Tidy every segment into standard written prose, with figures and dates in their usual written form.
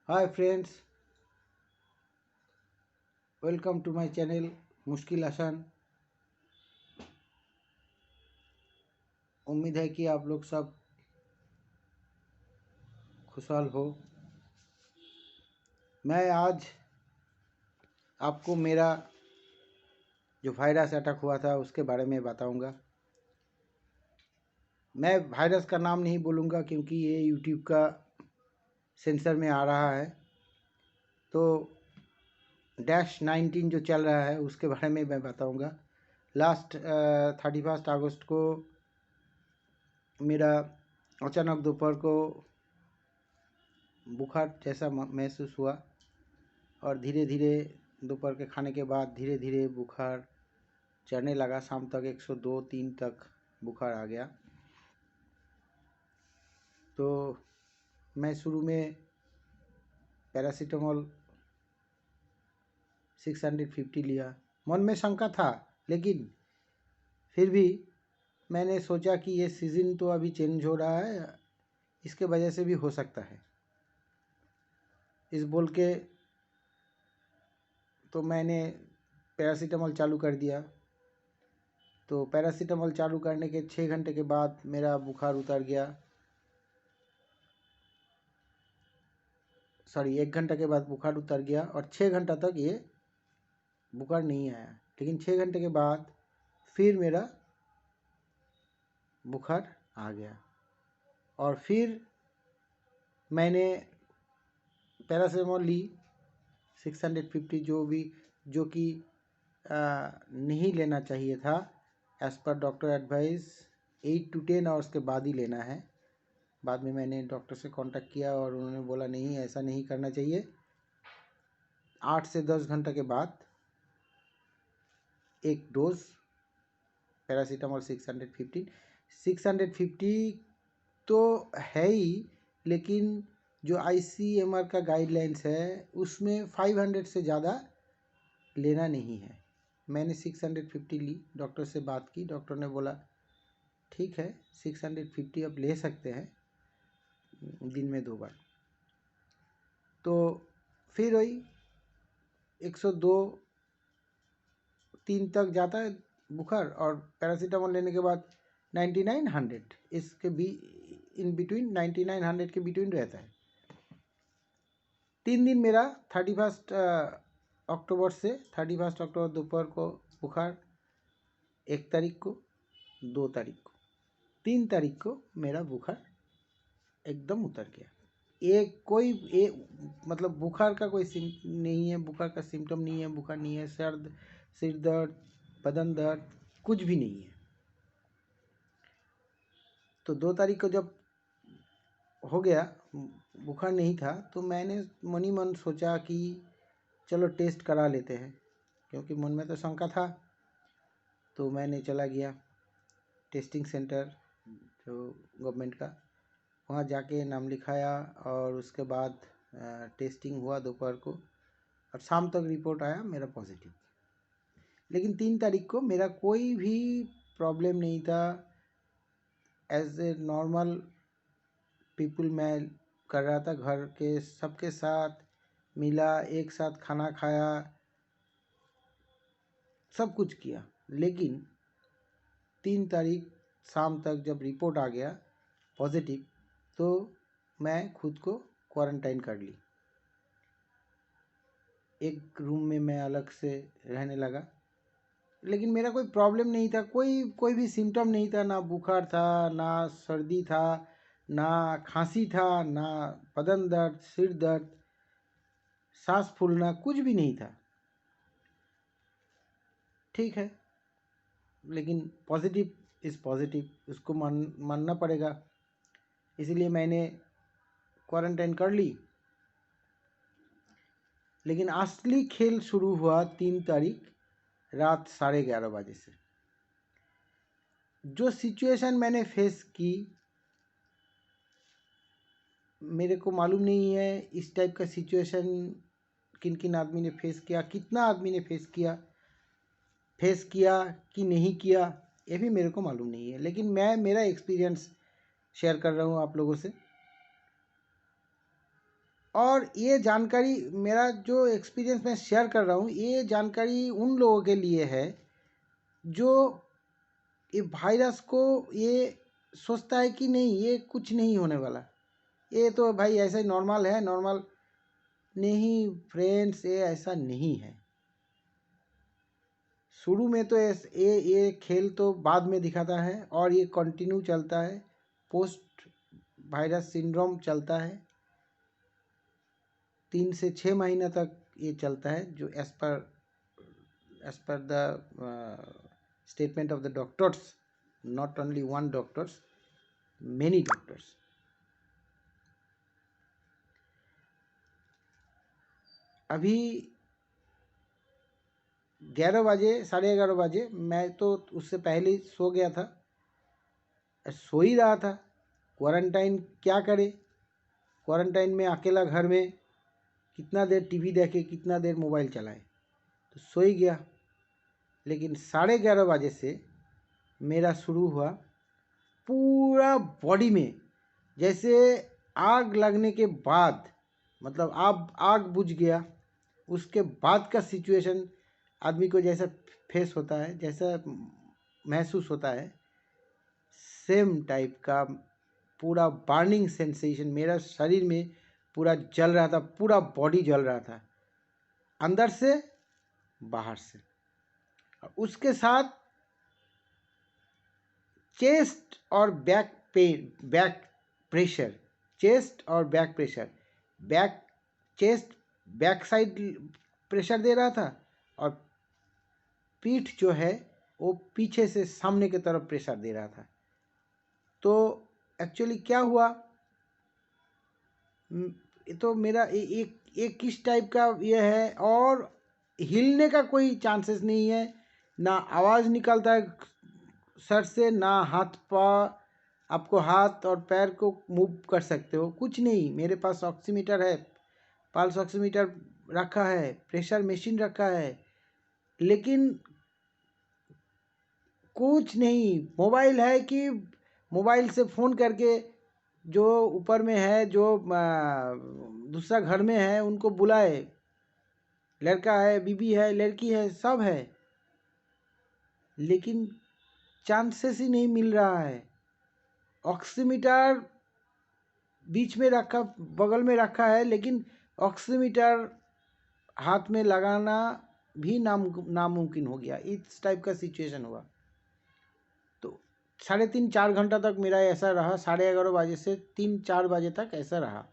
Hi friends, welcome to my channel मुश्किल आसान। उम्मीद है कि आप लोग सब खुशहाल हो। मैं आज आपको मेरा जो वायरस अटैक हुआ था उसके बारे में बताऊंगा। मैं वायरस का नाम नहीं बोलूंगा क्योंकि ये यूट्यूब का सेंसर में आ रहा है। तो -19 जो चल रहा है उसके बारे में मैं बताऊंगा। लास्ट 31 अगस्त को मेरा अचानक दोपहर को बुखार जैसा महसूस हुआ और धीरे धीरे दोपहर के खाने के बाद धीरे धीरे बुखार चढ़ने लगा। शाम तक 102-3 तक बुखार आ गया। तो मैं शुरू में पैरासीटामोल 650 लिया। मन में शंका था, लेकिन फिर भी मैंने सोचा कि ये सीज़न तो अभी चेंज हो रहा है, इसके वजह से भी हो सकता है, इस बोल के तो मैंने पैरासीटामोल चालू कर दिया। तो पैरासीटामोल चालू करने के 6 घंटे के बाद मेरा बुखार उतर गया। 1 घंटा के बाद बुखार उतर गया और 6 घंटा तक ये बुखार नहीं आया। लेकिन 6 घंटे के बाद फिर मेरा बुखार आ गया और फिर मैंने पैरासीटामोल ली 650, जो कि नहीं लेना चाहिए था। As per doctor advice 8 to 10 hours के बाद ही लेना है। बाद में मैंने डॉक्टर से कांटेक्ट किया और उन्होंने बोला नहीं, ऐसा नहीं करना चाहिए। 8 से 10 घंटे के बाद एक डोज पैरासीटामोल 650 तो है ही, लेकिन जो ICMR का गाइडलाइंस है उसमें 500 से ज़्यादा लेना नहीं है। मैंने 650 ली, डॉक्टर से बात की, डॉक्टर ने बोला ठीक है 650 आप ले सकते हैं दिन में 2 बार। तो फिर वही 102-3 तक जाता है बुखार और पैरासीटामोल लेने के बाद 99-100 इसके भी इन बिटवीन 99-100 के बिटवीन रहता है। 3 दिन मेरा 31 अक्टूबर से 31 अक्टूबर दोपहर को बुखार, 1 तारीख को, 2 तारीख को, 3 तारीख को मेरा बुखार एकदम उतर गया। मतलब बुखार का कोई नहीं है, बुखार का सिम्टम नहीं है, बुखार नहीं है, सिर दर्द, बदन दर्द कुछ भी नहीं है। तो 2 तारीख को जब हो गया, बुखार नहीं था, तो मैंने मन ही मन सोचा कि चलो टेस्ट करा लेते हैं, क्योंकि मन में तो शंका था। तो मैंने चला गया टेस्टिंग सेंटर जो गवर्नमेंट का, वहाँ जाके नाम लिखाया और उसके बाद टेस्टिंग हुआ दोपहर को और शाम तक रिपोर्ट आया मेरा पॉजिटिव। लेकिन 3 तारीख को मेरा कोई भी प्रॉब्लम नहीं था। एज ए नॉर्मल पीपल मैं कर रहा था, घर के सबके साथ मिला, एक साथ खाना खाया, सब कुछ किया। लेकिन 3 तारीख शाम तक जब रिपोर्ट आ गया पॉजिटिव, तो मैं खुद को क्वारंटाइन कर ली। एक रूम में मैं अलग से रहने लगा। लेकिन मेरा कोई प्रॉब्लम नहीं था, कोई भी सिम्टम नहीं था, ना बुखार था, ना सर्दी था, ना खांसी था, ना बदन दर्द, सिर दर्द, सांस फूलना, कुछ भी नहीं था। ठीक है, लेकिन पॉजिटिव इज़ पॉजिटिव, उसको मानना पड़ेगा। इसीलिए मैंने क्वारंटाइन कर ली। लेकिन असली खेल शुरू हुआ 3 तारीख रात 11:30 बजे से। जो सिचुएशन मैंने फेस की, मेरे को मालूम नहीं है इस टाइप का सिचुएशन किन किन आदमी ने फेस किया, कितना आदमी ने फेस किया कि नहीं किया, ये भी मेरे को मालूम नहीं है। लेकिन मैं मेरा एक्सपीरियंस शेयर कर रहा हूँ आप लोगों से। और ये जानकारी, मेरा जो एक्सपीरियंस मैं शेयर कर रहा हूँ, ये जानकारी उन लोगों के लिए है जो ये वायरस को ये सोचता है कि नहीं ये कुछ नहीं होने वाला, ये तो भाई ऐसा ही नॉर्मल है, नॉर्मल नहीं फ्रेंड्स, ये ऐसा नहीं है। शुरू में तो ये खेल तो बाद में दिखाता है और ये कंटिन्यू चलता है, पोस्ट वायरस सिंड्रोम चलता है 3 से 6 महीना तक ये चलता है, जो as per the statement of the doctors, not only one doctors, many doctors. अभी 11 बजे, 11:30 बजे, मैं तो उससे पहले ही सो गया था, सो ही रहा था। क्वारंटाइन क्या करे, क्वारंटाइन में अकेला घर में कितना देर टीवी देखे, कितना देर मोबाइल चलाए, तो सो ही गया। लेकिन 11:30 बजे से मेरा शुरू हुआ, पूरा बॉडी में जैसे आग लगने के बाद, मतलब आग बुझ गया उसके बाद का सिचुएशन आदमी को जैसा फेस होता है, जैसा महसूस होता है, सेम टाइप का पूरा बर्निंग सेंसेशन मेरा शरीर में पूरा जल रहा था, पूरा बॉडी जल रहा था, अंदर से बाहर से। उसके साथ चेस्ट और back pain, back pressure, chest और back pressure, chest back side pressure दे रहा था और पीठ जो है वो पीछे से सामने की तरफ प्रेशर दे रहा था। तो एक्चुअली क्या हुआ, तो मेरा एक किस टाइप का ये है, और हिलने का कोई चांसेस नहीं है, ना आवाज़ निकलता है सर से, ना हाथ पाँव, आपको हाथ और पैर को मूव कर सकते हो, कुछ नहीं। मेरे पास ऑक्सीमीटर है, पल्स ऑक्सीमीटर रखा है, प्रेशर मशीन रखा है, लेकिन कुछ नहीं। मोबाइल है कि मोबाइल से फ़ोन करके जो ऊपर में है, जो दूसरा घर में है, उनको बुलाए, लड़का है, बीबी है, लड़की है, सब है, लेकिन चांसेस ही नहीं मिल रहा है। ऑक्सीमीटर बीच में रखा, बगल में रखा है, लेकिन ऑक्सीमीटर हाथ में लगाना भी नामुमकिन हो गया, इस टाइप का सिचुएशन हुआ। तो 3.5-4 घंटा तक मेरा ऐसा रहा, 11:30 बजे से 3-4 बजे तक ऐसा रहा।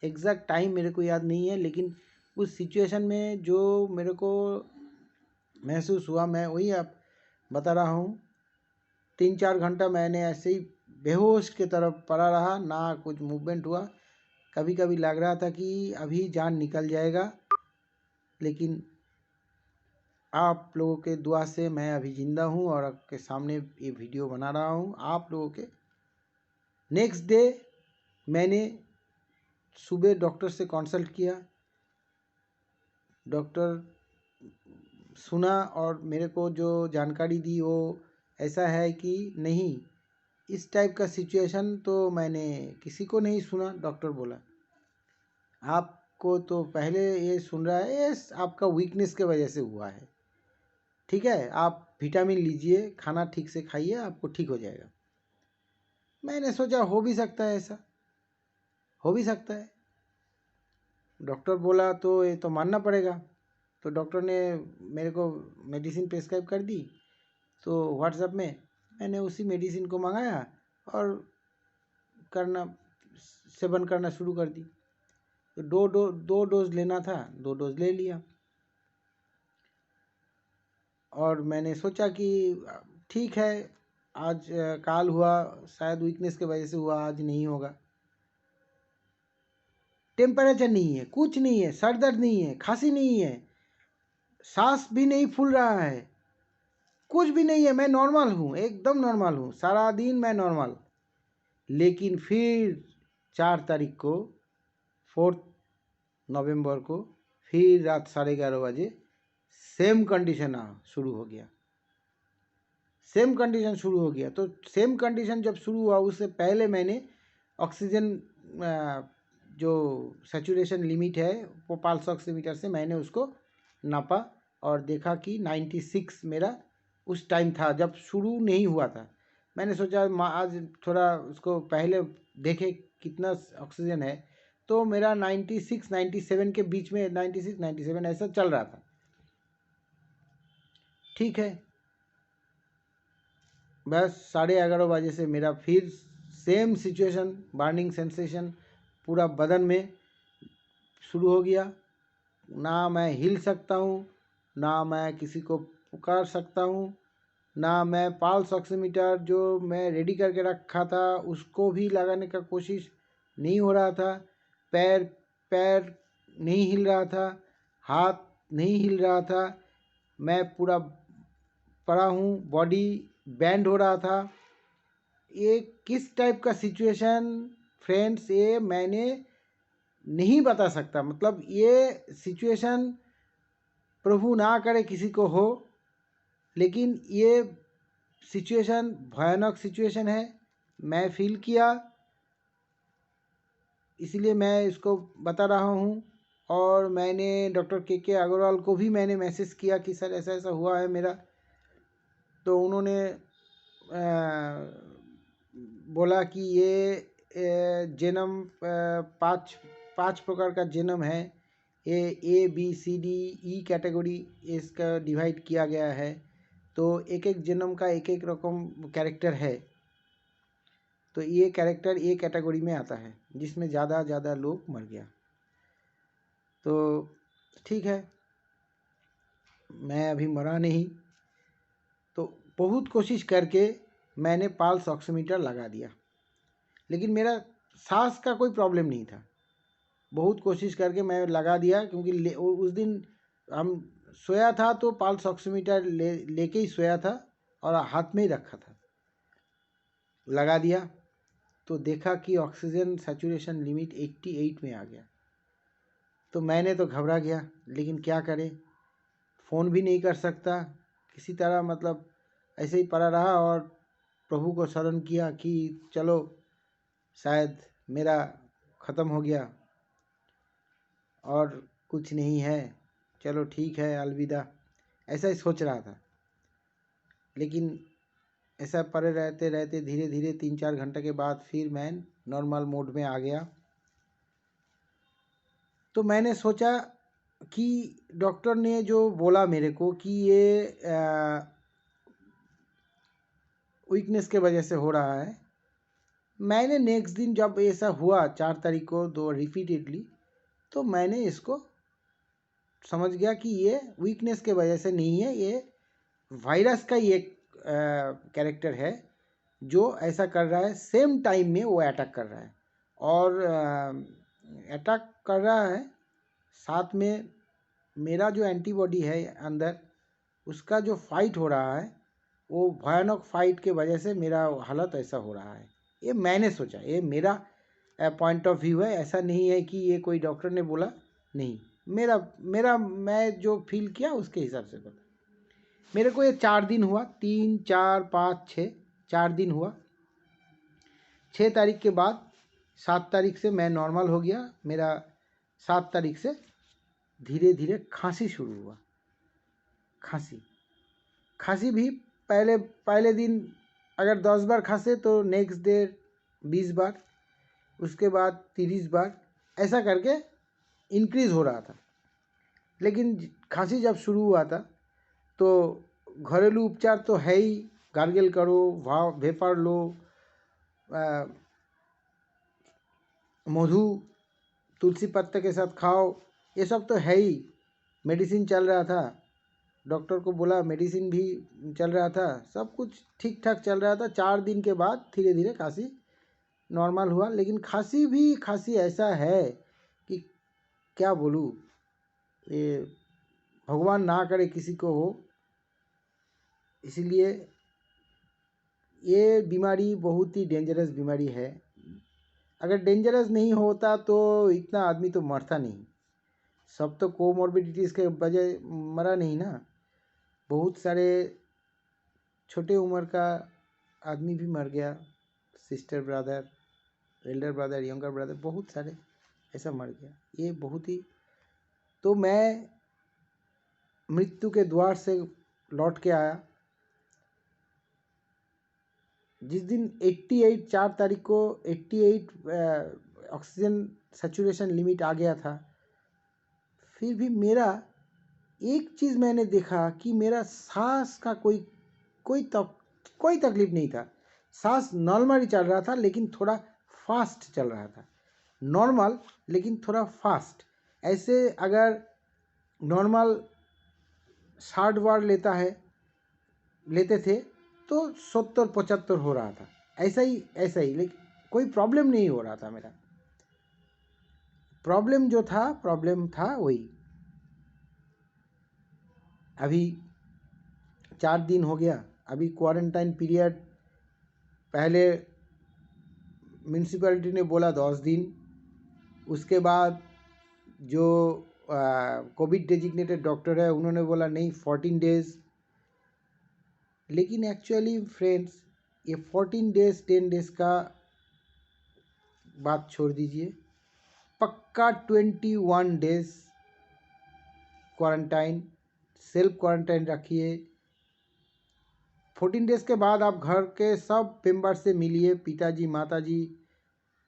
एग्जैक्ट टाइम मेरे को याद नहीं है, लेकिन उस सिचुएशन में जो मेरे को महसूस हुआ, मैं वही आप बता रहा हूँ। 3-4 घंटा मैंने ऐसे ही बेहोश की तरफ पड़ा रहा, ना कुछ मूवमेंट हुआ। कभी कभी लग रहा था कि अभी जान निकल जाएगा, लेकिन आप लोगों के दुआ से मैं अभी ज़िंदा हूँ और आपके सामने ये वीडियो बना रहा हूँ आप लोगों के। नेक्स्ट डे मैंने सुबह डॉक्टर से कंसल्ट किया, डॉक्टर सुना और मेरे को जो जानकारी दी वो ऐसा है कि नहीं, इस टाइप का सिचुएशन तो मैंने किसी को नहीं सुना। डॉक्टर बोला आपको तो पहले ये सुन रहा है, ये आपका वीकनेस के वजह से हुआ है, ठीक है, आप विटामिन लीजिए, खाना ठीक से खाइए, आपको ठीक हो जाएगा। मैंने सोचा हो भी सकता है, ऐसा हो भी सकता है। डॉक्टर बोला तो ये तो मानना पड़ेगा। तो डॉक्टर ने मेरे को मेडिसिन प्रिस्क्राइब कर दी, तो व्हाट्सएप में मैंने उसी मेडिसिन को मंगाया और सेवन करना शुरू कर दी। तो दो डोज लेना था, 2 डोज ले लिया। और मैंने सोचा कि ठीक है, आज काल हुआ, शायद वीकनेस की वजह से हुआ, आज नहीं होगा। टेम्परेचर नहीं है, कुछ नहीं है, सर दर्द नहीं है, खांसी नहीं है, सांस भी नहीं फूल रहा है, कुछ भी नहीं है, मैं नॉर्मल हूँ, एकदम नॉर्मल हूँ, सारा दिन मैं नॉर्मल। लेकिन फिर 4 तारीख को, 4 नवंबर को, फिर रात 11:30 बजे सेम कंडीशन शुरू हो गया। सेम कंडीशन शुरू हो गया। तो सेम कंडीशन जब शुरू हुआ, उससे पहले मैंने ऑक्सीजन जो सैचुरेशन लिमिट है वो पल्स ऑक्सीमीटर से मैंने उसको नापा और देखा कि 96 मेरा उस टाइम था जब शुरू नहीं हुआ था। मैंने सोचा आज थोड़ा उसको पहले देखे कितना ऑक्सीजन है, तो मेरा 96 97 के बीच में 96 97 ऐसा चल रहा था। ठीक है, बस 11:30 बजे से मेरा फिर सेम सिचुएशन, बर्निंग सेंसेशन पूरा बदन में शुरू हो गया। ना मैं हिल सकता हूँ, ना मैं किसी को पुकार सकता हूँ, ना मैं पल्स ऑक्सीमीटर जो मैं रेडी करके रखा था उसको भी लगाने का कोशिश नहीं हो रहा था। पैर पैर नहीं हिल रहा था, हाथ नहीं हिल रहा था, मैं पूरा पड़ा हूँ, बॉडी बैंड हो रहा था। ये किस टाइप का सिचुएशन फ्रेंड्स, ये मैंने नहीं बता सकता। मतलब ये सिचुएशन प्रभु ना करे किसी को हो, लेकिन ये सिचुएशन भयानक सिचुएशन है, मैं फील किया, इसलिए मैं इसको बता रहा हूँ। और मैंने डॉक्टर के अग्रवाल को भी मैंने मैसेज किया कि सर ऐसा ऐसा हुआ है मेरा। तो उन्होंने बोला कि ये जेनम पाँच प्रकार का जेनम है, A B C D E category इसका डिवाइड किया गया है। तो एक एक जेनम का एक एक रकम कैरेक्टर है, तो ये कैरेक्टर ए कैटेगरी में आता है जिसमें ज़्यादा लोग मर गया। तो ठीक है, मैं अभी मरा नहीं। तो बहुत कोशिश करके मैंने पल्स ऑक्सीमीटर लगा दिया, लेकिन मेरा सांस का कोई प्रॉब्लम नहीं था। बहुत कोशिश करके मैं लगा दिया, क्योंकि उस दिन हम सोया था तो पल्स ऑक्सीमीटर लेके ही सोया था और हाथ में ही रखा था। लगा दिया तो देखा कि ऑक्सीजन सैचुरेशन लिमिट 88 में आ गया। तो मैंने तो घबरा गया, लेकिन क्या करें, फ़ोन भी नहीं कर सकता किसी तरह। मतलब ऐसे ही पड़ा रहा और प्रभु को शरण किया कि चलो शायद मेरा ख़त्म हो गया और कुछ नहीं है, चलो ठीक है, अलविदा, ऐसा ही सोच रहा था। लेकिन ऐसा पड़े रहते रहते धीरे धीरे 3-4 घंटे के बाद फिर मैं नॉर्मल मोड में आ गया। तो मैंने सोचा कि डॉक्टर ने जो बोला मेरे को कि ये वीकनेस के वजह से हो रहा है, मैंने नेक्स्ट दिन जब ऐसा हुआ 4 तारीख को दो रिपीटेडली, तो मैंने इसको समझ गया कि ये वीकनेस के वजह से नहीं है, ये वायरस का ये कैरेक्टर है जो ऐसा कर रहा है। सेम टाइम में वो अटैक कर रहा है, और अटैक कर रहा है साथ में मेरा जो एंटीबॉडी है अंदर, उसका जो फाइट हो रहा है, वो भयानक फाइट के वजह से मेरा हालत ऐसा हो रहा है। ये मैंने सोचा, ये मेरा पॉइंट ऑफ व्यू है, ऐसा नहीं है कि ये कोई डॉक्टर ने बोला, नहीं, मेरा मेरा मैं जो फील किया उसके हिसाब से बता। मेरे को ये 4 दिन हुआ, 3 4 5 6, 4 दिन हुआ। 6 तारीख के बाद 7 तारीख से मैं नॉर्मल हो गया। मेरा 7 तारीख से धीरे धीरे खांसी शुरू हुआ। खांसी भी पहले दिन अगर 10 बार खांसे तो नेक्स्ट डे 20 बार, उसके बाद 30 बार, ऐसा करके इंक्रीज़ हो रहा था। लेकिन खांसी जब शुरू हुआ था तो घरेलू उपचार तो है ही, गार्गल करो, वेपर लो, मधु तुलसी पत्ते के साथ खाओ, ये सब तो है ही। मेडिसिन चल रहा था, डॉक्टर को बोला, मेडिसिन भी चल रहा था, सब कुछ ठीक ठाक चल रहा था। 4 दिन के बाद धीरे धीरे खांसी नॉर्मल हुआ। लेकिन खांसी ऐसा है कि क्या बोलूँ, ये भगवान ना करे किसी को हो। इसीलिए ये बीमारी बहुत ही डेंजरस बीमारी है। अगर डेंजरस नहीं होता तो इतना आदमी तो मरता नहीं। सब तो कोमॉर्बिडिटीज़ के वजह मरा नहीं ना, बहुत सारे छोटे उम्र का आदमी भी मर गया, sister brother, Elder brother, younger brother, बहुत सारे ऐसा मर गया। ये बहुत ही, तो मैं मृत्यु के द्वार से लौट के आया। जिस दिन 88 4 तारीख को 88 ऑक्सीजन सैचुरेशन लिमिट आ गया था, फिर भी मेरा एक चीज़ मैंने देखा कि मेरा सांस का कोई तकलीफ नहीं था। सांस नॉर्मल ही चल रहा था, लेकिन थोड़ा फास्ट चल रहा था। नॉर्मल लेकिन थोड़ा फास्ट। ऐसे अगर नॉर्मल 60 बार लेते थे तो 70-75 हो रहा था। ऐसा ही, लेकिन कोई प्रॉब्लम नहीं हो रहा था। मेरा प्रॉब्लम था वही। अभी 4 दिन हो गया। अभी क्वारंटाइन पीरियड पहले म्यूनसिपैलिटी ने बोला 10 दिन, उसके बाद जो कोविड डेजिग्नेटेड डॉक्टर है उन्होंने बोला नहीं 14 डेज़। लेकिन एक्चुअली फ्रेंड्स, ये 14 डेज़ 10 डेज़ का बात छोड़ दीजिए, पक्का 21 डेज़ क्वारंटाइन, सेल्फ क्वारंटाइन रखिए। 14 डेज़ के बाद आप घर के सब मेंबर से मिलिए, पिताजी, माताजी,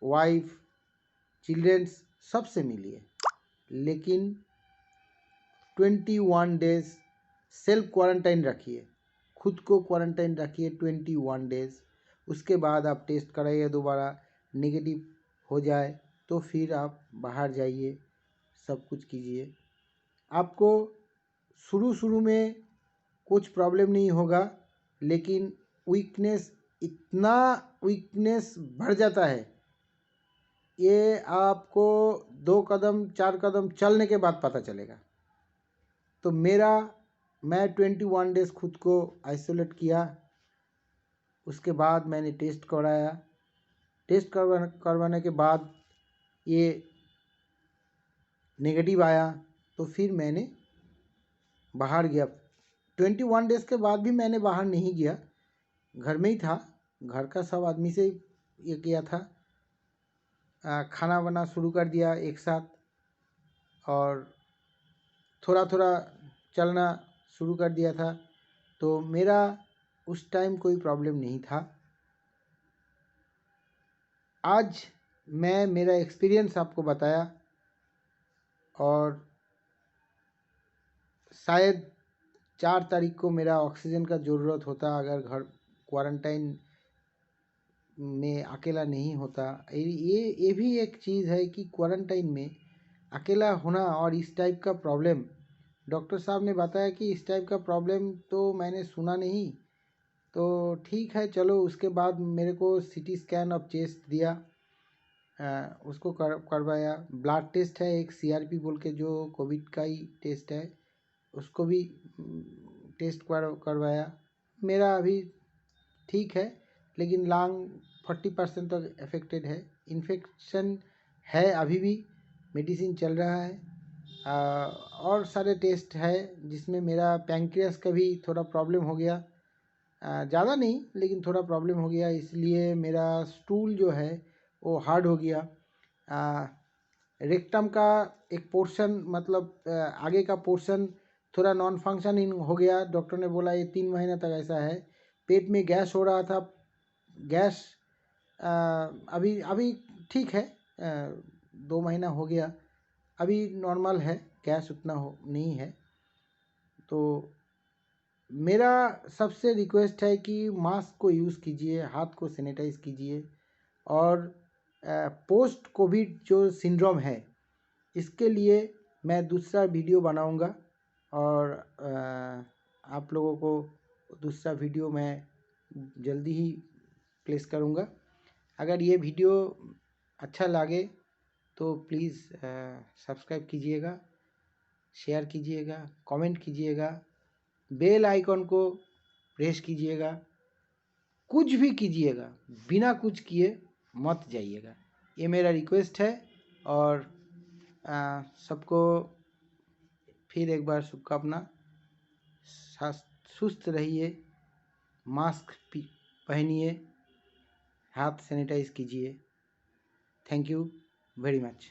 वाइफ, चिल्ड्रेंस, सब से मिलिए। लेकिन 21 डेज़ सेल्फ क्वारंटाइन रखिए, खुद को क्वारंटाइन रखिए 21 डेज़। उसके बाद आप टेस्ट कराइए, दोबारा नेगेटिव हो जाए तो फिर आप बाहर जाइए, सब कुछ कीजिए। आपको शुरू में कुछ प्रॉब्लम नहीं होगा, लेकिन इतना वीकनेस बढ़ जाता है, ये आपको 2 कदम 4 कदम चलने के बाद पता चलेगा। तो मैं 21 डेज़ खुद को आइसोलेट किया। उसके बाद मैंने टेस्ट कराया। टेस्ट करवाने के बाद ये नेगेटिव आया, तो फिर मैंने बाहर गया। 21 डेज़ के बाद भी मैंने बाहर नहीं गया, घर में ही था। घर का सब आदमी से ये किया था, खाना बना शुरू कर दिया एक साथ, और थोड़ा थोड़ा चलना शुरू कर दिया था। तो मेरा उस टाइम कोई प्रॉब्लम नहीं था। आज मैं मेरा एक्सपीरियंस आपको बताया, और शायद 4 तारीख को मेरा ऑक्सीजन का ज़रूरत होता अगर घर क्वारंटाइन में अकेला नहीं होता। ये भी एक चीज़ है कि क्वारंटाइन में अकेला होना और इस टाइप का प्रॉब्लम, डॉक्टर साहब ने बताया कि इस टाइप का प्रॉब्लम तो मैंने सुना नहीं। तो ठीक है, चलो। उसके बाद मेरे को सीटी स्कैन ऑफ चेस्ट दिया, उसको करवाया। ब्लड टेस्ट है एक, सीआरपी बोल के, जो कोविड का ही टेस्ट है, उसको भी टेस्ट करवाया। मेरा अभी ठीक है, लेकिन लंग 40% तक अफेक्टेड है, इन्फेक्शन है अभी भी, मेडिसिन चल रहा है। और सारे टेस्ट है, जिसमें मेरा पैंक्रियास का भी थोड़ा प्रॉब्लम हो गया। ज़्यादा नहीं, लेकिन थोड़ा प्रॉब्लम हो गया, इसलिए मेरा स्टूल जो है वो हार्ड हो गया। रेक्टम का एक पोर्शन, मतलब आगे का पोर्शन थोड़ा नॉन फंक्शनिंग हो गया। डॉक्टर ने बोला ये 3 महीने तक ऐसा है। पेट में गैस हो रहा था। गैस अभी ठीक है, 2 महीना हो गया, अभी नॉर्मल है, गैस उतना नहीं है। तो मेरा सबसे रिक्वेस्ट है कि मास्क को यूज़ कीजिए, हाथ को सैनिटाइज कीजिए, और पोस्ट कोविड जो सिंड्रोम है, इसके लिए मैं दूसरा वीडियो बनाऊंगा, और आप लोगों को दूसरा वीडियो मैं जल्दी ही प्लेस करूंगा। अगर ये वीडियो अच्छा लगे तो प्लीज़ सब्सक्राइब कीजिएगा, शेयर कीजिएगा, कमेंट कीजिएगा, बेल आइकॉन को प्रेस कीजिएगा, कुछ भी कीजिएगा, बिना कुछ किए मत जाइएगा। ये मेरा रिक्वेस्ट है। और सबको फिर एक बार शुभकामना। सुस्त रहिए, मास्क पहनिए, हाथ सैनिटाइज कीजिए। Thank you very much.